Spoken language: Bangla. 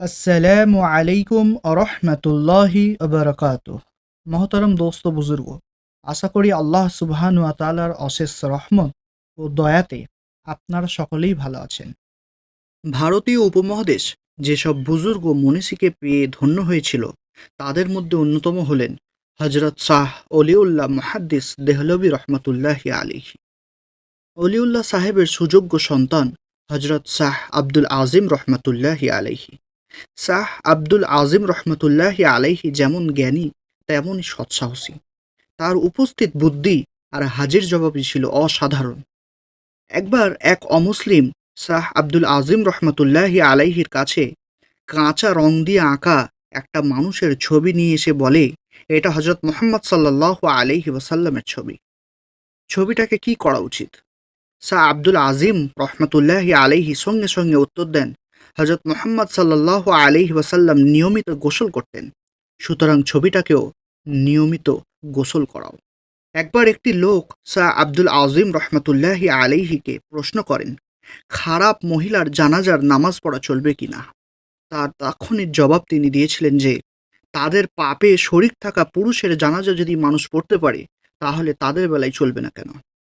আসসালামু আলাইকুম আরহামাতুল্লাহি আবরাকাতুহ। মহতরম দোস্ত বুজুর্গ, আশা করি আল্লাহ সুবহান ওয়া তাআলার অশেষ রহমত ও দয়াতে আপনারা সকলেই ভালো আছেন। ভারতীয় উপমহাদেশ যেসব বুজুর্গ মনীষীকে পেয়ে ধন্য হয়েছিল তাদের মধ্যে অন্যতম হলেন হজরত শাহ অলিউল্লাহ মুহাদ্দিস দেহলভী রহমতুল্লাহি আলাইহি। অলিউল্লাহ সাহেবের সুযোগ্য সন্তান হজরত শাহ আব্দুল আজিম রহমতুল্লাহি আলাইহি। শাহ আব্দুল আজিম রহমতুল্লাহি আলাইহি যেমন জ্ঞানী তেমনই সৎসাহসী। তার উপস্থিত বুদ্ধি আর হাজির জবাবই ছিল অসাধারণ। একবার এক অমুসলিম শাহ আব্দুল আজিম রহমতুল্লাহি আলাইহির কাছে কাঁচা রং দিয়ে আঁকা একটা মানুষের ছবি নিয়ে এসে বলে, এটা হজরত মোহাম্মদ সাল্লাল্লাহু আলাইহি ওয়াসাল্লামের ছবি। ছবিটাকে কি করা উচিত? শাহ আব্দুল আজিম রহমতুল্লাহি আলাইহি সঙ্গে সঙ্গে উত্তর দেন, হজরত মোহাম্মদ সাল্লাল্লাহু আলাইহি ওয়াসাল্লাম নিয়মিত গোসল করতেন, সুতরাং ছবিটাকেও নিয়মিত গোসল করাও। একবার একটি লোক শাহ আব্দুল আজিম রহমতুল্লাহি আলাইহিকে প্রশ্ন করেন, খারাপ মহিলার জানাজার নামাজ পড়া চলবে কিনা। তার তাৎক্ষণিক জবাব তিনি দিয়েছিলেন যে, তাদের পাপে শরিক থাকা পুরুষের জানাজা যদি মানুষ পড়তে পারে তাহলে তাদের বেলায় চলবে না কেন।